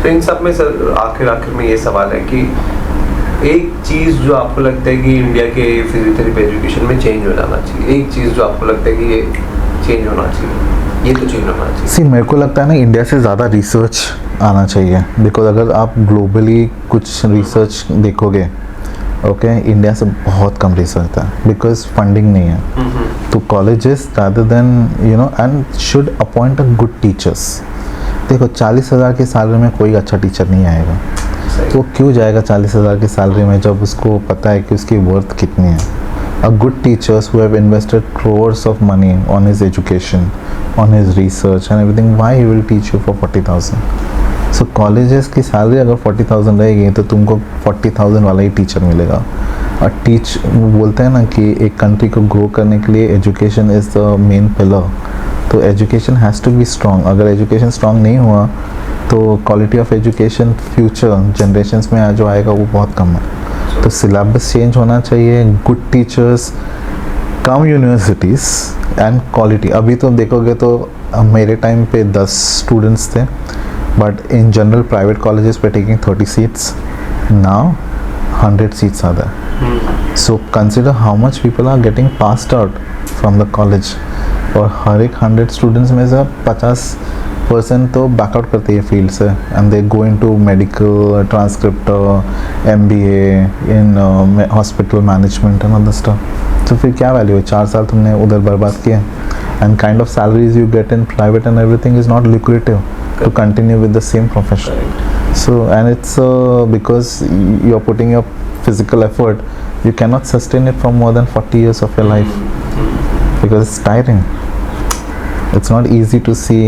तो इन सब में सर आखिर में ये सवाल है कि एक चीज़ जो आपको लगता है कि इंडिया के फिजियोथेरेपी एजुकेशन में चेंज हो जाना चाहिए, एक चीज़ जो आपको लगता है कि ये चेंज होना चाहिए, ये तो चेंज होना चाहिए। सी मेरे को लगता है ना इंडिया से ज़्यादा रिसर्च आना चाहिए, बिकॉज अगर आप ग्लोबली कुछ रिसर्च देखोगे ओके इंडिया से बहुत कम रिसर्च है बिकॉज फंडिंग नहीं है। तो colleges rather than you know and should appoint a good teachers. देखो 40,000 की सैलरी में कोई अच्छा टीचर नहीं आएगा, तो क्यों जाएगा 40,000 की सैलरी में जब उसको पता है कि उसकी वर्थ कितनी है। अ good teachers who have invested crores of money on his education, on his research and everything, why he will teach you for 40,000? So colleges की सैलरी अगर 40,000 रहेगी तो तुमको 40,000 वाला ही टीचर मिलेगा। और बोलते हैं ना कि एक कंट्री को ग्रो करने के लिए education is the main pillar. तो education has to be strong. अगर एजुकेशन स्ट्रॉन्ग नहीं हुआ तो quality of education future generations में जो आएगा वो बहुत कम है। तो सिलेबस चेंज होना चाहिए, good teachers, come universities and quality. अभी तुम देखोगे तो मेरे टाइम पे 10 स्टूडेंट्स थे, but in general private colleges were taking 30 seats. Now 100 seats are there. So consider how much people are getting passed out from the college. और हर एक 100 students में से 50% तो बैकआउट करते हैं फील्ड से and they go into medical, transcriptor, MBA in hospital management and other stuff. तो फिर क्या वैल्यू है? 4 साल तुमने उधर बर्बाद किए and kind of salaries you get in private and everything is not lucrative to continue with the same profession. So and it's because you're putting your physical effort, you cannot sustain it for more than 40 years of your life because it's tiring. It's not easy to see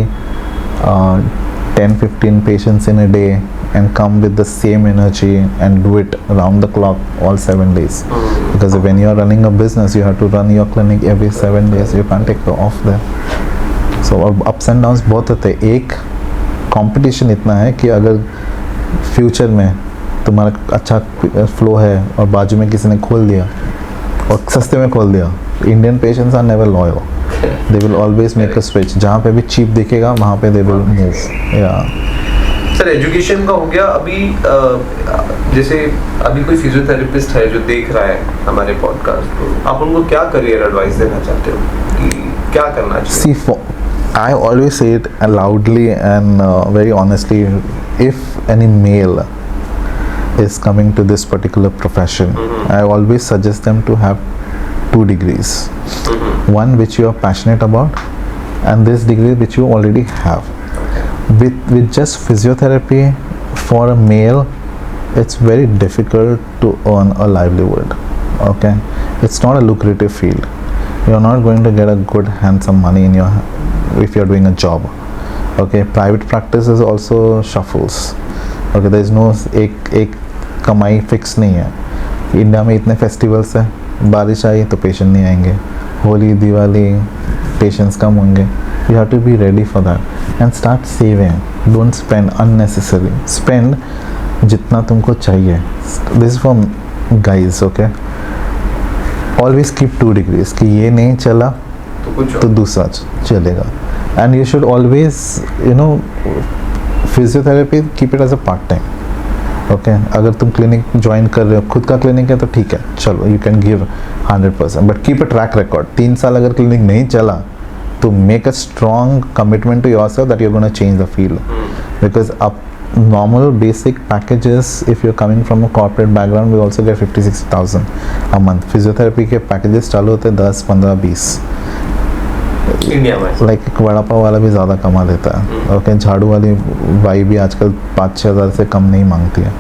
10-15 patients in a day and come with the same energy and do it around the clock all 7 days, because when you're running a business you have to run your clinic every 7 days. You can't take off there. So ups and downs बहुत होते हैं। एक competition इतना है कि अगर future में तुम्हारा अच्छा फ्लो है और बाजू में किसी ने खोल दिया और सस्ते में खोल दिया, Indian patients are never loyal, they will always make a switch. जहाँ पे भी चीप दिखेगा वहाँ पे they will move. Yeah sir education का हो गया। अभी जैसे अभी कोई फिजियोथेरेपिस्ट है जो देख रहा है हमारे पॉडकास्ट को, आप उनको क्या करियर एडवाइस देना चाहते हो कि क्या करना चाहिए? I always say it loudly and very honestly, if any male is coming to this particular profession, I always suggest them to have 2 degrees. One which you are passionate about and this degree which you already have. With just physiotherapy for a male, it's very difficult to earn a livelihood. Okay, it's not a lucrative field. You're not going to get a good handsome money in your if you're doing a job. Okay, private practice is also shuffles. Okay, there is no एक कमाई fix नहीं है। India में इतने festivals है, बारिश आई तो patient नहीं आएंगे, होली दिवाली पेशेंट्स कम होंगे। You have to be ready for that and start saving. Don't spend unnecessary, spend जितना तुमको चाहिए। This for guys. Okay, always keep 2 degrees कि ये नहीं चला तो दूसरा चलेगा। And you should always you know physiotherapy keep it as a part time. Okay, अगर तुम क्लिनिक ज्वाइन कर रहे हो, खुद का क्लिनिक है तो ठीक है, चलो you can give 100%, but keep a track record. 3 साल अगर क्लिनिक नहीं चला तो make a strong commitment to yourself that you are gonna change the field. Because अब normal basic packages, if you're coming from a corporate background, we also get 50-60,000 a month. Physiotherapy के packages चालू होते हैं 10, 15, 20 India में। Like एक वड़ा पाव वाला भी ज़्यादा कमा देता है। ओके, झाड़ू वाली भाई भी आजकल 5-6 हज़ार से कम नहीं मांगती है।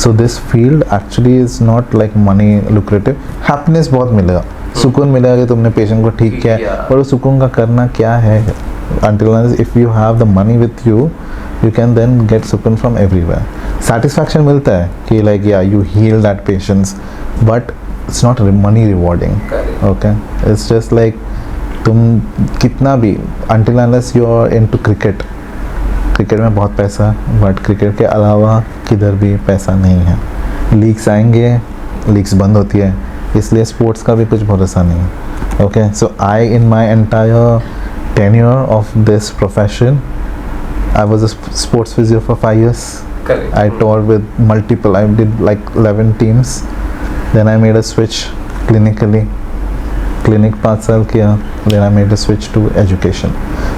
So this field actually is not like money lucrative. Happiness बहुत मिलेगा, सुकून मिलेगा कि तुमने पेशेंट को ठीक किया, और उस सुकून का करना क्या है? until if you have the money with you, you can then get sukan from everywhere. Satisfaction मिलता है कि like yeah you heal that patients, but it's not money rewarding. Okay, it's just like तुम कितना भी until unless you are into cricket. Cricket में बहुत पैसा है, बट क्रिकेट के अलावा किधर भी पैसा नहीं है। लीग्स आएंगे, लीग्स बंद होती है, इसलिए स्पोर्ट्स का भी कुछ भरोसा नहीं है। Okay, so I in my entire tenure of this profession, I was a sports physio for 5 years, Correct. I toured with multiple, I did like 11 teams. Then I made a switch clinically. Clinic 5 साल किया. Then I made a switch to education.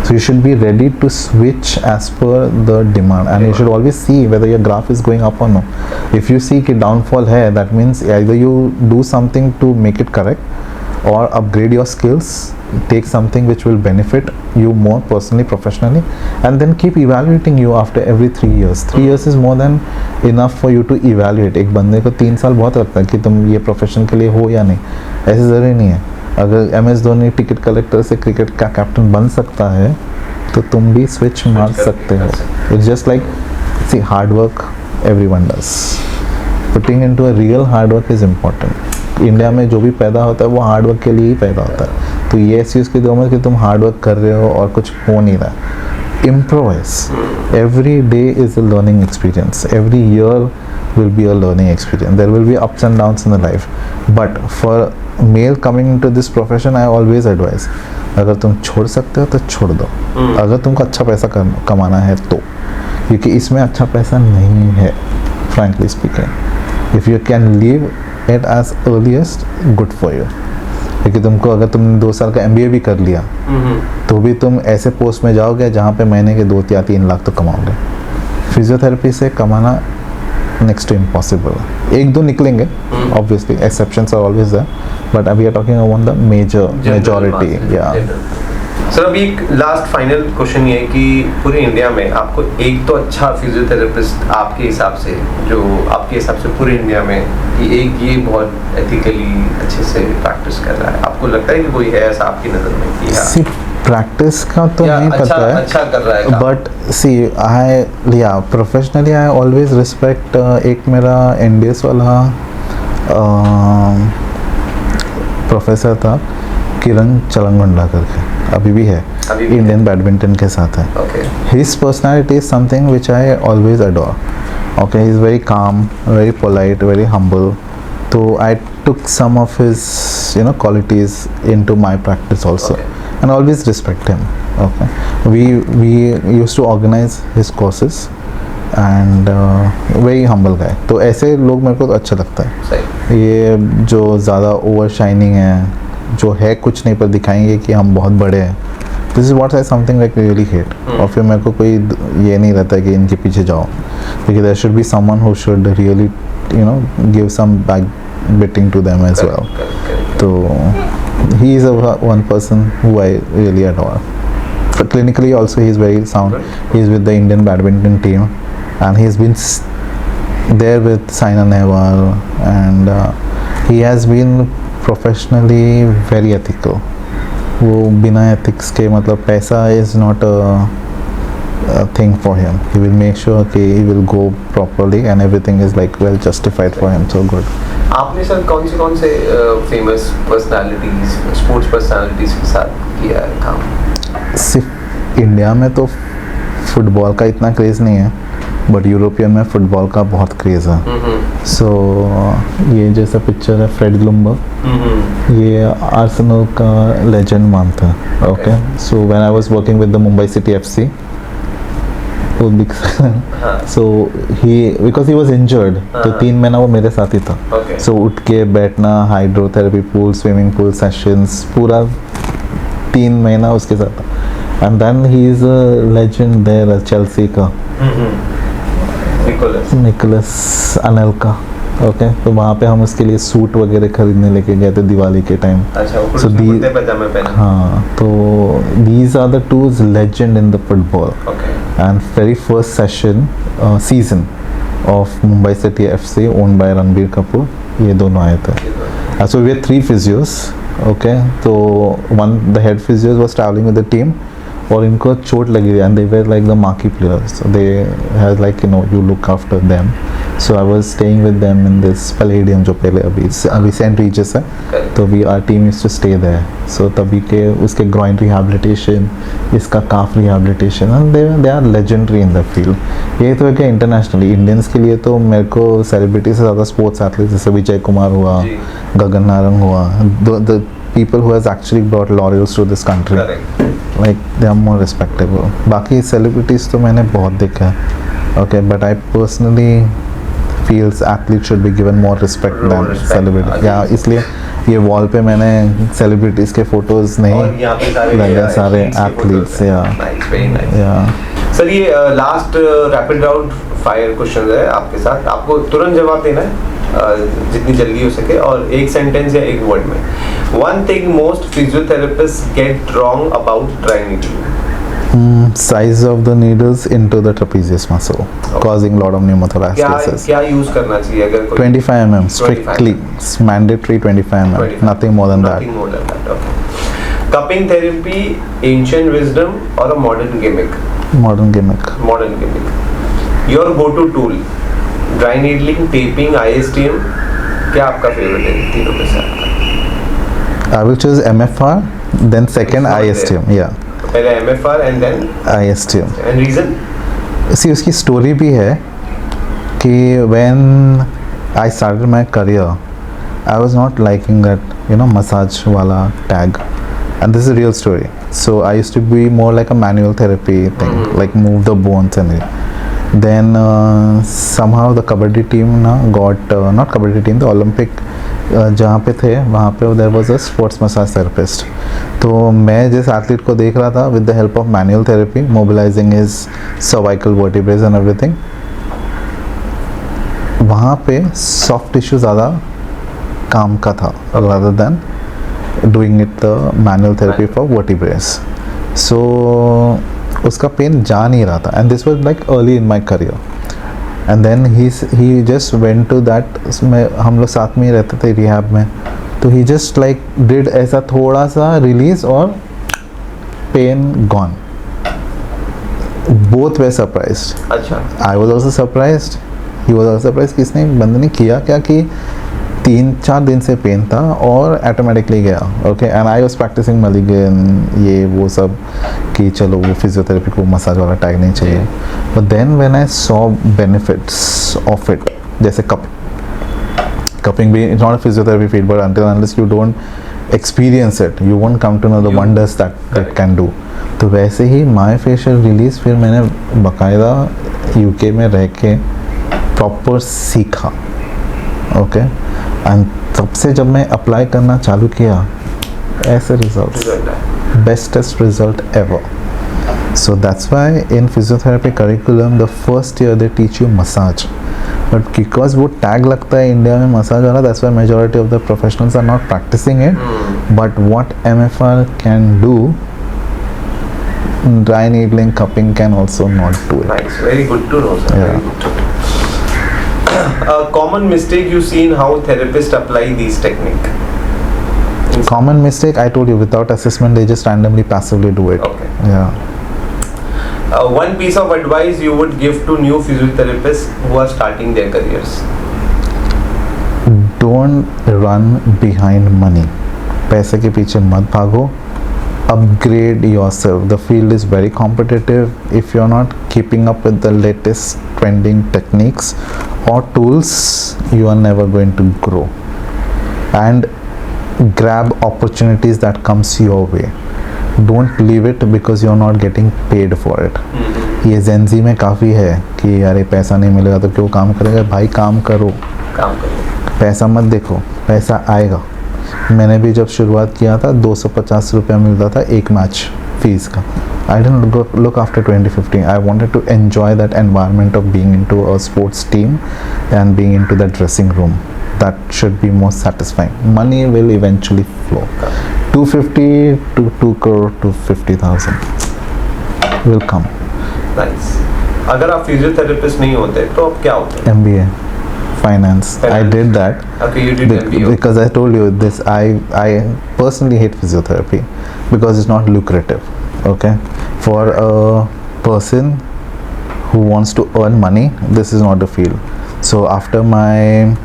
So you should be ready to switch as per the demand, and you should always see whether your graph is going up or no. If you see कि downfall है, that means either you do something to make it correct or upgrade your skills, take something which will benefit you more personally, professionally, and then keep evaluating you after every 3 years. 3 years is more than enough for you to evaluate. एक बंदे को 3 साल बहुत लगता है कि तुम ये प्रोफेशन के लिए हो या नहीं. ऐसे ज़रूरी नहीं है. अगर MS धोनी टिकट कलेक्टर से क्रिकेट का कैप्टन बन सकता है तो तुम भी स्विच मार सकते हो. It's just like see hard work everyone does. Putting into a real hard work is important. India में जो भी पैदा होता है वो हार्ड वर्क के लिए ही पैदा होता है. तो ये ऐसी उसकी दो मत कि तुम हार्ड वर्क कर रहे हो और कुछ हो नहीं रहा. Improvise. Every day is a learning experience. Every year will be a learning experience. There will be ups and downs in the life. But for male coming into this profession, I always advise, अगर तुम छोड़ सकते हो तो छोड़ दो. अगर तुमको अच्छा पैसा कमाना है तो, क्योंकि इसमें अच्छा पैसा नहीं है, frankly speaking. If you can leave it as earliest, good for you. क्योंकि तुमको अगर तुमने 2 साल का MBA भी कर लिया तो भी तुम ऐसे पोस्ट में जाओगे जहाँ पे महीने के 2 या 3 लाख तो कमाओगे. फिजियोथेरेपी से कमाना नेक्स्ट टू इम्पॉसिबल. 1-2 निकलेंगे, obviously exceptions are always there, but we are talking about the majority. Yeah sir अभी एक लास्ट फाइनल क्वेश्चन ये है कि पूरे इंडिया में आपको एक तो अच्छा फिजियोथेरेपिस्ट आपके हिसाब से, जो आपके हिसाब से पूरे इंडिया में कि एक ये बहुत एथिकली अच्छे से प्रैक्टिस कर रहा है, आपको लगता है कि कोई है ऐसा आपकी नज़र में कि हाँ प्रैक्टिस का तो नहीं पता है, अच्छा कर रहा है, but see I professionally I always respect. एक मेरा NDS वाला प्रोफेसर था, किरण चलंगुंडा करके, अभी भी है, इंडियन बैडमिंटन के साथ है. His personality is something which I always adore. Okay, he is very calm, very polite, very humble. तो आई took some of his qualities into my practice also. And I always respect him. Okay, we used to organize his courses and very humble guy. तो ऐसे लोग मेरे को तो अच्छा लगता है. ये जो ज़्यादा ओवर शाइनिंग है, जो है कुछ नहीं पर दिखाएंगे कि हम बहुत बड़े हैं, this is what I something like really hate. और फिर मेरे को कोई ये नहीं रहता है कि इनके पीछे जाओ, क्योंकि there should be someone who should really give some back biting to them as well. So he is one person who I really adore. But clinically also he is very sound. He is with the Indian badminton team and he has been there with Saina Nehwal, and he has been professionally very ethical. वो बिना ethics के मतलब पैसा is not a thing for him. He will make sure कि he will go properly and everything is like well justified for him. So good. आपने sir कौन से famous personalities, sports personalities के साथ किया है काम? सिर्फ इंडिया में तो फुटबॉल का इतना क्रेज़ नहीं है, बट यूरोपियन में फुटबॉल का बहुत क्रेज़ है. सो ये जैसा पिक्चर है फ्रेड लुम्बर्ग, ये आर्सेनल का लेजेंड मानता है. Okay, so when I was working with the Mumbai city FC, so because he was injured, तो 3 महीना वो मेरे साथ ही था. So उठ के बैठना, hydrotherapy pool, swimming pool sessions, पूरा 3 महीना उसके साथ था. And then he is a legend there, Chelsea का निकोलस अनेल्का. ओके, तो वहाँ पे हम उसके लिए सूट वगैरह खरीदने लेके गए थे दिवाली के टाइम. So हाँ, तो these are the two legend in the football. And very first season of Mumbai City FC owned by Ranbir Kapoor, ये दोनों आए थे. So we had 3 physios. Okay, तो the head physios was traveling with the team, और इनको चोट लगी थी, and they were like the marquee players. So they had like you look after them. So I was staying with them in this Palladium जो पहले अभी St. Regis है, तो our team used to stay there. So तभी के उसके groin rehabilitation, इसका calf rehabilitation, and they are legendary in the field. ये तो है कि internationally Indians के लिए तो मेरे को celebrity से ज़्यादा sports athletes जैसे विजय कुमार हुआ, गगन नारंग हुआ, the people who has actually brought laurels to this country. Like they are more respectable. बाकी celebrities तो मैंने बहुत देखा है, Okay, but I personally feels athletes should be given more respect More than respect. celebrity. या इसलिए ये wall पे मैंने सेलिब्रिटीज के फोटोज और नहीं यहाँ पे सारे लगा, सारे athletes के एथलीट्स photos हैं. या Nice, very nice. या सर ये last rapid round fire question है आपके साथ, आपको तुरंत जवाब देना है जितनी जल्दी हो सके, और एक सेंटेंस या एक वर्ड में. One thing most physiotherapist get wrong about training. size of the needles into the trapezius muscle, causing lot of क्या pneumothoracitis. क्या यूज करना चाहिए अगर कोई 25 mm strictly, it's mandatory 25 mm, 25. nothing more than Nothing more than that. Okay. Cupping therapy, ancient wisdom or a modern gimmick? that. Modern gimmick. Modern gimmick. Your go-to tool? Dry needling, taping, IASTM. क्या आपका favourite है तीनों में से आपका? I will choose MFR, then second It's not IASTM. Yeah, पहले MFR and then IASTM. and reason? See, उसकी story भी है कि when I started my career, I was not liking that massage wala tag, and this is a real story. So I used to be more like a manual therapy thing, like move the bones and it. Then somehow the kabaddi team got not kabaddi team, the Olympic जहाँ पे थे वहाँ पे there was a sports massage therapist. तो मैं जिस athlete को देख रहा था with the help of manual therapy, mobilising his cervical vertebrae and everything, वहाँ पे सॉफ्ट टिश्यू ज़्यादा काम का था rather than doing it the manual therapy for vertebrae. So उसका पेन जा नहीं रहा था, and this was like early in my career. And then he just went to that, हम लोग साथ में ही रहते थे रिहैब में, तो he just like did ऐसा थोड़ा सा रिलीज और pen gone. Both were surprised. अच्छा. I was also surprised. He was also surprised कि इसने बंदे ने किया क्या कि 3-4 दिन से पेन था और ऑटोमेटिकली गया. Okay, and I was practising Mulligan ये वो सब कि चलो वो फिजियोथेरेपी को मसाज वाला टैग नहीं चाहिए. But then when I saw benefits of it, जैसे कपिंग भी it's not a physiotherapy field, but until unless you don't experience it you won't come to know the wonders that can do. तो वैसे ही myofascial release फिर मैंने बाकायदा UK में रह के प्रॉपर सीखा. ओके, एंड तब से जब मैं अप्लाई करना चालू किया, ऐसे results, bestest result ever. So that's why in physiotherapy curriculum the first year they teach you massage, but because वो टैग लगता है इंडिया में मसाज वाला, that's why majority of the professionals are not practising it. But what MFR can do, dry needling, cupping can also not do it. Nice, very good to know, sir. Yeah. Very good to know. A common mistake you see in how therapists apply these technique? Common mistake, I told you, without assessment they just randomly passively do it. Okay. Yeah. One piece of advice you would give to new physiotherapists who are starting their careers? Don't run behind money. पैसे के पीछे मत भागो. Upgrade yourself. The field is very competitive. If you're not keeping up with the latest trending techniques or tools, you are never going to grow. And grab opportunities that comes your way. Don't leave it because you're not getting paid for it. ये Gen Z में काफ़ी है कि यार ये पैसा नहीं मिलेगा तो क्यों काम करेगा. भाई काम करो, पैसा मत देखो, पैसा आएगा. मैंने भी जब शुरुआत किया था 250 रुपया मिलता था एक मैच फीस का. I didn't look after 2015. I wanted to enjoy that environment of being into a sports team and being into that dressing room. That should be more satisfying. Money will eventually flow. 250 to 2 crore to 50,000 will come. Nice. अगर आप physiotherapist नहीं होते तो आप क्या होते? MBA. Finance. I did that. Okay, you did MBA. Because I told you this, I personally hate physiotherapy because it's not lucrative. Okay, for a person who wants to earn money, this is not the field. So after my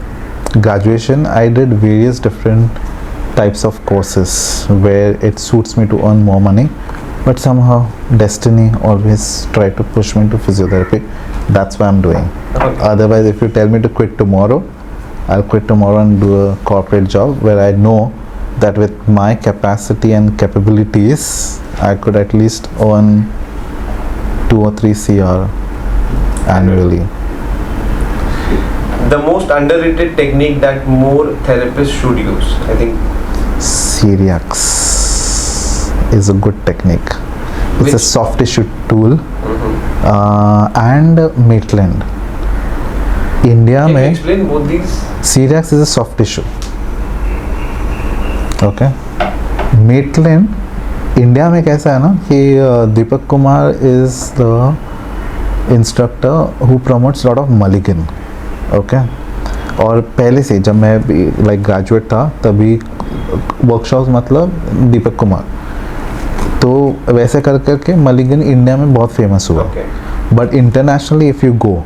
graduation, I did various different types of courses where it suits me to earn more money, but somehow destiny always tried to push me to physiotherapy. That's what I'm doing. Okay. Otherwise, if you tell me to quit tomorrow, I'll quit tomorrow and do a corporate job where I know that with my capacity and capabilities, I could at least earn 2 or 3 CR annually. The most underrated technique that more therapists should use, I think. Celiacs is a good technique. It's Which? a soft tissue tool. And Maitland. India Can you में explain both these? Celiacs is a soft tissue. Okay. Maitland India में कैसा है ना कि Deepak Kumar is the instructor who promotes lot of Mulligan. Okay. और पहले से जब मैं लाइक ग्रेजुएट था तभी वर्कशॉप्स मतलब दीपक कुमार, तो वैसे कर करके मलिगन इंडिया में बहुत फेमस हुआ. But internationally if you go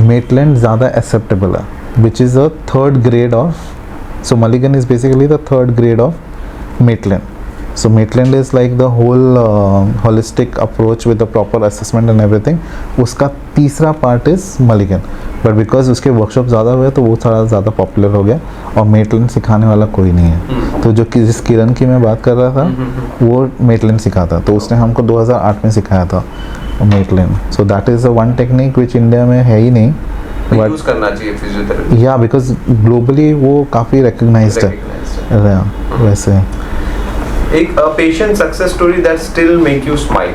Maitland ज़्यादा एक्सेप्टेबल है, which is a third grade of, so Mulligan is basically the third grade of Maitland. So Maitland is like the whole holistic approach with the proper assessment and everything. उसका तीसरा part is Mulligan, but because उसके workshop ज़्यादा हुए तो वो थोड़ा ज़्यादा popular हो गया और Maitland सिखाने वाला कोई नहीं है. तो जो जिस किरण की मैं बात कर रहा था वो Maitland सिखाता, तो उसने हमको 2008 में सिखाया था Maitland. So that is the one technique which India में है ही नहीं. But यूज़ करना चाहिए फिजियोथेरेपी. Yeah, because globally वो काफ़ी recognized है. वैसे एक patient success story that still make you smile.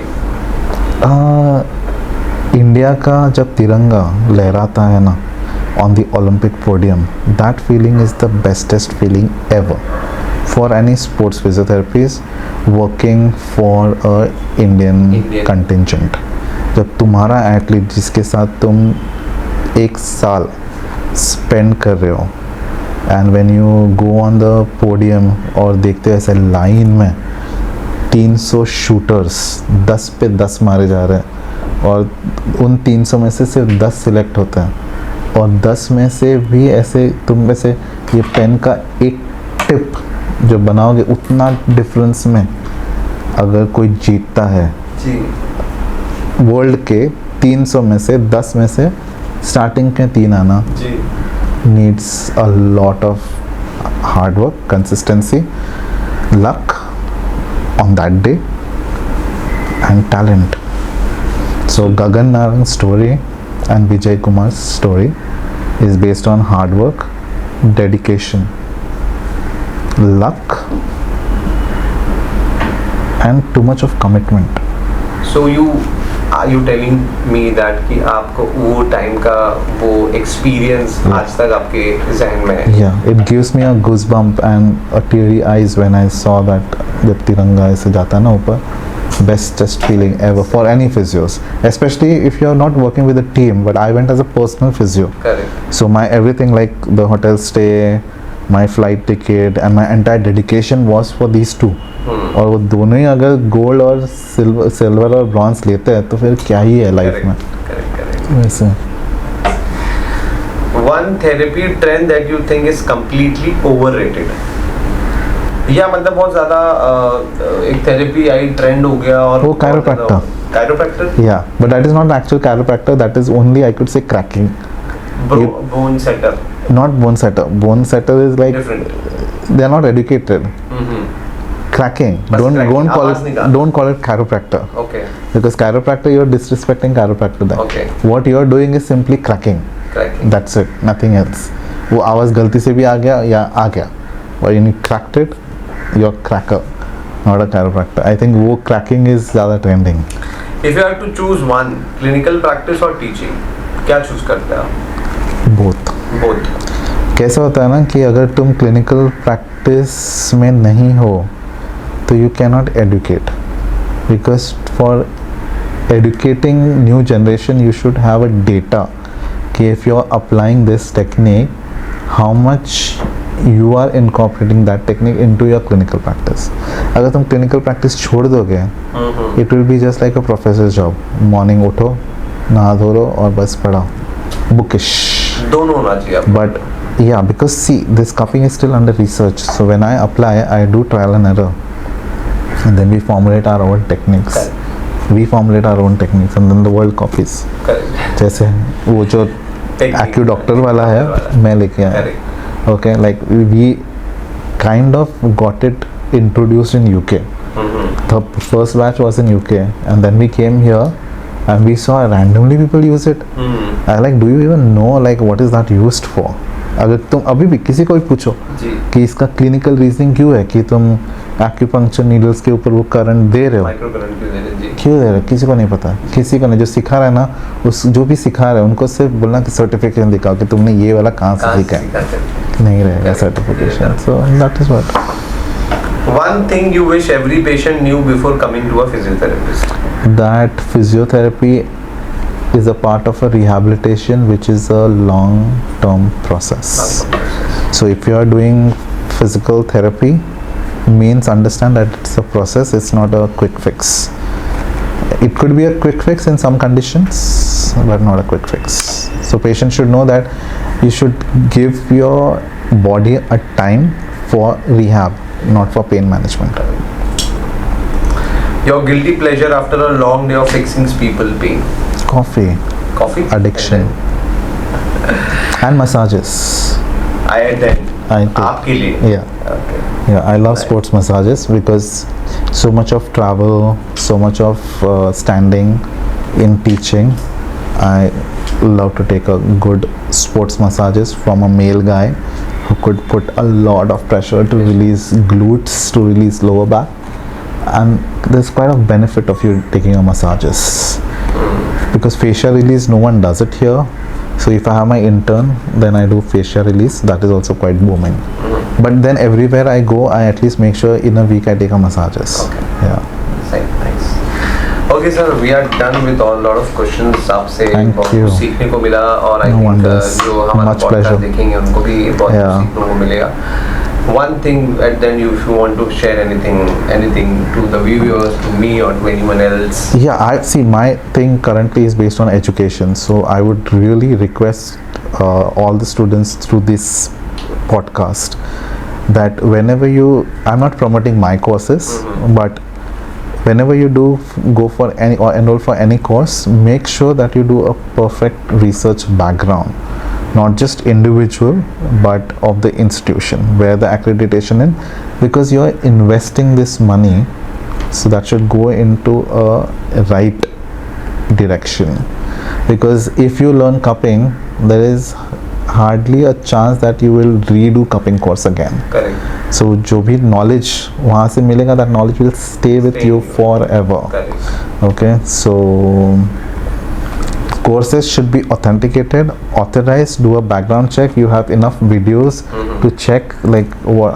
India का जब तिरंगा लहराता है ना on the Olympic podium, that feeling is the bestest feeling ever for any sports physiotherapies working for a Indian contingent. जब तुम्हारा एथलीट जिसके साथ तुम एक साल स्पेंड कर रहे हो and when you go on the podium और देखते हो ऐसे लाइन में 300 शूटर्स 10 पे 10 मारे जा रहे हैं और उन 300 में से सिर्फ 10 सिलेक्ट होते हैं और 10 में से भी ऐसे तुम में से ये पेन का एक टिप जो बनाओगे उतना डिफरेंस में अगर कोई जीतता है जी, वर्ल्ड के 300 में से 10 में से स्टार्टिंग के 3 आना जी, needs a lot of hard work, consistency, luck on that day and talent. So Gagan Narang's story and Vijay Kumar's story is based on hard work, dedication, luck and too much of commitment. So are you telling me that कि आपको वो time का वो experience आज तक आपके जहन में है? Yeah, it gives me a goosebump and a teary eyes when I saw that जब तिरंगा ऐसे जाता है ना ऊपर, bestest feeling ever for any physios, especially if you are not working with a team, but I went as a personal physio. Correct. So my everything like the hotel stay, my flight ticket and my entire dedication was for these two. और वो दोनों ही अगर gold और silver और bronze लेते हैं तो फिर क्या ही है लाइफ में. वैसे one therapy trend that you think is completely overrated, या मतलब बहुत ज्यादा एक थेरेपी आई ट्रेंड हो गया और वो chiropractor. Yeah, but that is not actual chiropractor, that is only I could say cracking. Bone setter. Not bone setter. Bone setter is like Different. They are not educated. Cracking. Don't call it chiropractor. Okay. Because chiropractor you're disrespecting chiropractor there. Okay. What you're doing is simply cracking. That's it. Nothing else. वो आवाज़ गलती से भी आ गया या आ गया, और you cracked it, you're cracker, not a chiropractor. I think वो cracking is ज़्यादा trending. If you have to choose one, clinical practice or teaching, क्या choose करते हैं आप? Both. कैसा होता है ना कि अगर तुम क्लिनिकल प्रैक्टिस में नहीं हो तो you cannot educate, because for educating new generation you should have a data कि if you are applying this technique how much you are incorporating that technique into your clinical practice. अगर तुम clinical practice छोड़ दोगे it will be just like a professor job. Morning उठो, नहा धो लो और बस पढ़ाओ, बुकिश. दोनों होना चाहिए. But yeah, because see, this cupping is still under research. So when I apply, I do trial and error, and then we formulate our own techniques. Correct. We formulate our own techniques, and then the world copies. Correct. जैसे वो जो acute doctor वाला है मैं लेके आया. Okay, like we kind of got it introduced in UK. The first batch was in UK, and then we came here and we saw randomly people use it. I like, do you even know like what is that used for? अगर तुम अभी भी किसी को भी पूछो कि इसका क्लिनिकल रीजनिंग क्यों है कि तुम एक्यूपंक्चर नीडल्स के ऊपर वो करंट दे रहे हो, माइक्रो करंट क्यों दे रहे हो, किसी को नहीं पता. किसी को नहीं, जो सिखा रहा है ना, उस जो भी सिखा रहा है उनको सिर्फ बोलना कि सर्टिफिकेशन दिखाओ कि तुमने ये वाला कहाँ से सीखा है, नहीं रहेगा certification. So that is what. One thing you wish every patient knew before coming to a physiotherapist? That physiotherapy is a part of a rehabilitation, which is a long-term process. So if you are doing physical therapy, means understand that it's a process, it's not a quick fix. It could be a quick fix in some conditions, but not a quick fix. So patient should know that you should give your body a time for rehab, not for pain management. Your guilty pleasure after a long day of fixing people pain? Coffee, addiction, and massages. I attend. आपके लिए? Yeah, I love sports massages because so much of travel, so much of standing in teaching. I love to take a good sports massages from a male guy who could put a lot of pressure to release glutes, to release lower back, and there's quite a benefit of you taking a massages because fascia release, no one does it here. So if I have my intern, then I do fascia release. That is also quite booming. But then everywhere I go, I at least make sure in a week I take a massages. Okay. Yeah. Nice. Okay sir, we are done with all lot of questions. आपसे Thank बहुत you. कुछ सीखने को मिला और I No think wonders. जो हमारा Much podcast pleasure. देखेंगे उनको भी बहुत कुछ Yeah. सीखने को मिलेगा. One thing, and then if you want to share anything to the viewers, to me or to anyone else. Yeah, I see. My thing currently is based on education, so I would really request all the students through this podcast that whenever I'm not promoting my courses, but whenever you do go for any or enroll for any course, make sure that you do a perfect research background, not just individual but of the institution where the accreditation in, because you are investing this money, so that should go into a right direction. Because if you learn cupping, there is hardly a chance that you will redo cupping course again. Correct. So जो भी knowledge वहाँ से मिलेगा, that knowledge will stay with you forever. Correct. Okay, so courses should be authenticated, authorized, do a background check. You have enough videos to check like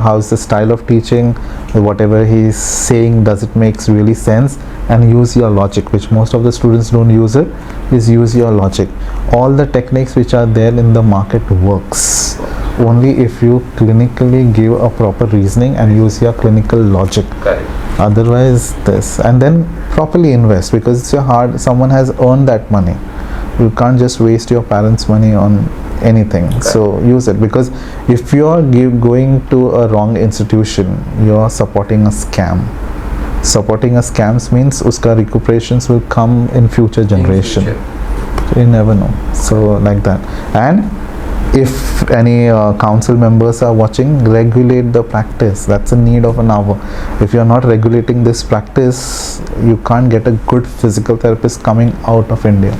how's the style of teaching, whatever he is saying, does it makes really sense, and use your logic, which most of the students don't use it, is use your logic. All the techniques which are there in the market works only if you clinically give a proper reasoning and use your clinical logic. Correct. Otherwise this, and then properly invest, because it's your hard, someone has earned that money. You can't just waste your parents' money on anything. Okay. So use it, because if you are going to a wrong institution, you are supporting a scam. Supporting a scams means uska recuperations will come in future generation. So you never know. So like that. And if any council members are watching, regulate the practice. That's a need of an hour. If you are not regulating this practice, you can't get a good physical therapist coming out of India.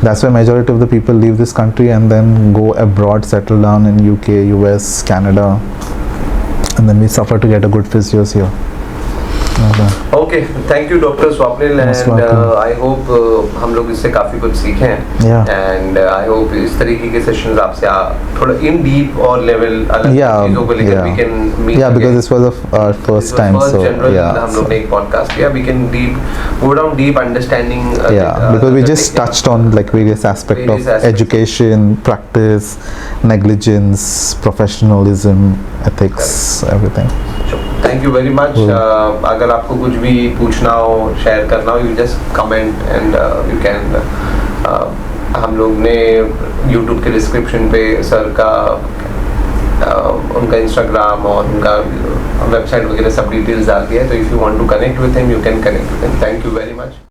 That's why majority of the people leave this country and then go abroad, settle down in UK, US, Canada, and then we suffer to get a good physios here. Okay, thank you Dr. Swapnil, and I hope हम लोग इससे काफ़ी कुछ सीखे हैं. Yeah. And I hope इस तरीके के सेशंस आपसे थोड़ा in deep और level अलग चीज़ों को लेकर we can meet. Yeah, because this was our first time, so yeah. हम लोग ने एक podcast किया. We can go down deep understanding. Because we just touched on like various aspects of education, practice, negligence, professionalism, ethics, everything. Thank you very much. अगर आपको कुछ भी पूछना हो, शेयर करना हो, you just comment and you can. हम लोग ने YouTube के डिस्क्रिप्शन पे सर का उनका Instagram और उनका वेबसाइट वगैरह सब डिटेल्स डाल दिया है. तो if you want to connect with him, you can connect with him. Thank you very much.